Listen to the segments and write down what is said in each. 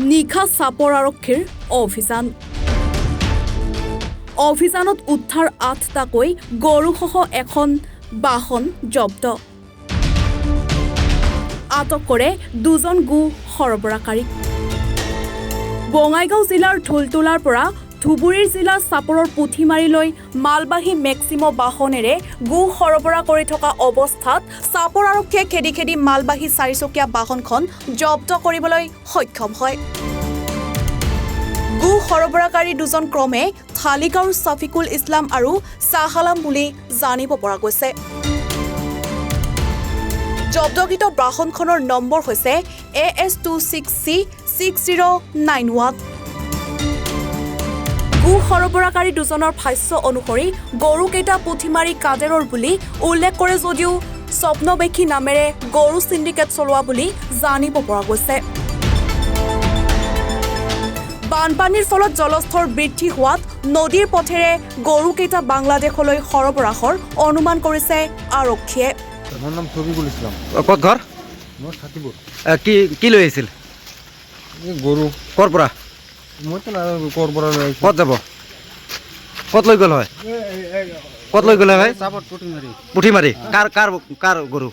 নিশা চাপৰ আৰক্ষীৰ অভিযানত উদ্ধাৰ ৮টাকৈ গৰুসহ এখন বাহন জব্দ আটক কৰে ২জন গো সৰবৰাহকাৰীক বঙাইগাঁও জিলাৰ ঢোলটোলাৰ পৰা ধুবুৰীৰ জিলা চাপৰৰ পুথিমাৰীলৈ মালবাহী মেক্সিমো বাহনেৰে গো সৰবৰাহ কৰি থকা অৱস্থাত চাপৰ আৰক্ষীয়ে খেদি খেদি মালবাহী ৪চকীয়া বাহনখন জব্দ কৰিবলৈ সক্ষম হয় গো সৰবৰাহকাৰী ২জন ক্ৰমে থালিগাঁওৰ ছাফিকুল ইছলাম আৰু চাহালাম বুলি জানিব পৰা গৈছে জব্দকৃত বাহনখনৰ নম্বৰ হৈছে AS26C6091 গো সৰবৰাহকাৰী ২জনৰ ভাষ্য অনুসৰি গৰুকেইটা পুথিমাৰী কাদেৰৰ বুলি উল্লেখ কৰে যদিও স্বপ্নবেশী নামেৰে গৰু সিন্ডিকেট চলোৱা বুলি জানিব পৰা গৈছে বানপানীৰ ফলত জলস্তৰ বৃদ্ধি হোৱাত নদীৰ পথেৰে গৰুকেইটা বাংলাদেশলৈ সৰবৰাহৰ অনুমান কৰিছে আৰক্ষীয়ে মোৰ নাম ছবিকুল ইছলাম ক'ত ঘৰ মোৰ থাকিব কি লৈ আহিছিল গৰু ক'ৰ পৰা মইতো ক'ৰ পৰা লৈ আহিছোঁ ক'ত যাব ক'ত লৈ গ'ল হয় ক'ত লৈ গ'লে হয় চাপত পুঠিমাৰি পুঠিমাৰি কাৰ গৰু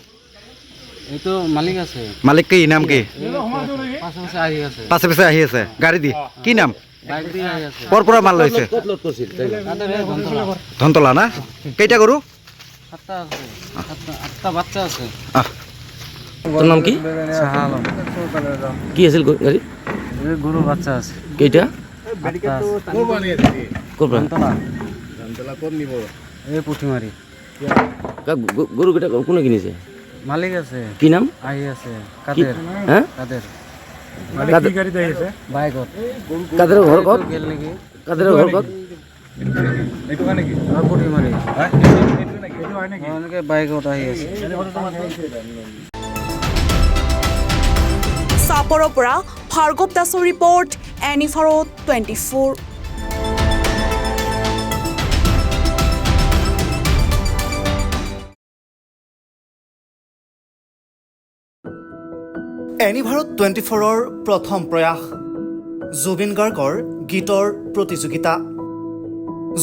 এইটো মালিক আছে মালিক কি নাম কি পাছে পাছে পাছে আহি আছে আহি আছে গাড়ী দি কি নাম বাইক দি আহি আছে ক'ৰ পৰা মাল লৈছে ধনতলা না কেইটা গৰু আঠটা আছে আঠটা বাচ্চা আছে তোৰ নাম কি চাহালাম কি আছিল গাড়ী গৰু বাচ্চা আছে কেইটা আঠটা আছে ক'ৰ পৰা এই পুঠিমাৰি গৰুকেইটা কোনে কিনিছে মালিক আছে কি নাম আহি আছে কাদেৰ হা কাদেৰ গাড়ীত আহিছে বাইকত কাদেৰৰ ঘৰ ক'ত গেল নেকি কাদেৰৰ ঘৰ ক'ত এইটো হয় নেকি পুঠিমাৰি এইটো হয় নেকি এনেকে বাইকত আহি আছে চাপৰৰ পৰা ভাৰ্গৱ দাসৰ ৰিপৰ্ট এনিফাৰো 24 এনিভাৰত 24ৰ প্ৰথম প্ৰয়াস জুবিন গাৰ্গৰ গীতৰ প্ৰতিযোগিতা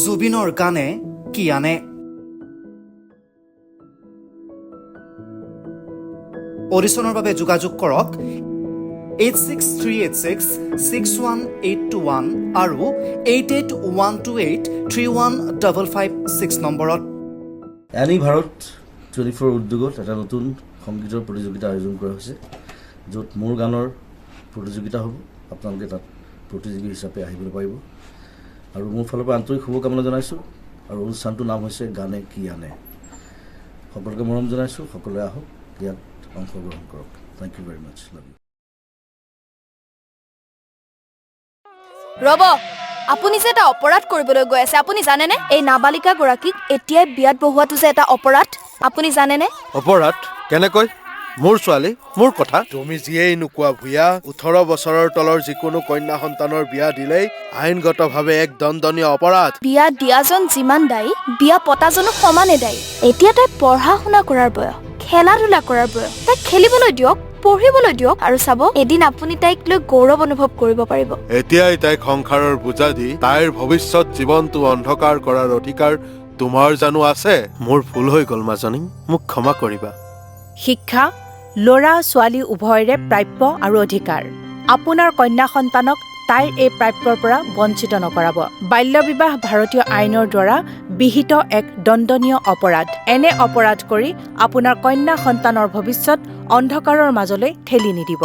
জুবিনৰ গানে কি আনে অডিশ্যনৰ বাবে যোগাযোগ কৰক 8638661821 আৰু 8812831556 নম্বৰত এনিভাৰত 24 উদ্যোগত এটা নতুন সংগীতৰ প্ৰতিযোগিতা আয়োজন কৰা হৈছে য'ত মোৰ গানৰ প্ৰতিযোগিতা হ'ব আপোনালোকে তাত প্ৰতিযোগী হিচাপে আহিবলৈ পাৰিব আৰু মোৰ ফালৰ পৰা আন্তৰিক শুভকামনা জনাইছোঁ আৰু অনুষ্ঠানটোৰ নাম হৈছে গানে কি আনে সকলোকে মৰম জনাইছোঁ সকলোৱে আহক ইয়াত অংশগ্ৰহণ কৰক thank you very much love you ৰব আপুনি যে এটা অপৰাধ কৰিবলৈ গৈ আছে আপুনি জানেনে এই নাবালিকা গৰাকীক এতিয়াই বিয়াত বহোৱাটো যে এটা অপৰাধ আপুনি জানেনে অপৰাধ কেনেকৈ মোৰ ছোৱালী মোৰ কথা তুমি যিয়েই নোকোৱা ভূঞা 18 বছৰৰ তলৰ যিকোনো কন্যা সন্তানৰ বিয়া দিলেই আইনগতভাৱে এক দণ্ডনীয় অপৰাধ বিয়া দিয়াজন যিমান দায়ী বিয়া পতাজনো সমানে দায়ী এতিয়া তাই পঢ়া শুনা কৰাৰ বয়স খেলা ধূলা কৰাৰ বয়স তাই খেলিবলৈ দিয়ক পঢ়িবলৈ দিয়ক আৰু চাব এদিন আপুনি তাইক লৈ গৌৰৱ অনুভৱ কৰিব পাৰিব এতিয়াই তাইক সংসাৰৰ বোজা দি তাইৰ ভৱিষ্যত জীৱনটো অন্ধকাৰ কৰাৰ অধিকাৰ তোমাৰ জানো আছে মোৰ ভুল হৈ গ'ল মাজনী মোক ক্ষমা কৰিবা শিক্ষা ল'ৰা ছোৱালী উভয়ৰে প্ৰাপ্য আৰু অধিকাৰ আপোনাৰ কন্যা সন্তানক তাইৰ এই প্ৰাপ্যৰ পৰা বঞ্চিত নকৰাব বাল্য বিবাহ ভাৰতীয় আইনৰ দ্বাৰা বিহিত এক দণ্ডনীয় অপৰাধ এনে অপৰাধ কৰি আপোনাৰ কন্যা সন্তানৰ ভৱিষ্যত অন্ধকাৰৰ মাজলৈ ঠেলি নিদিব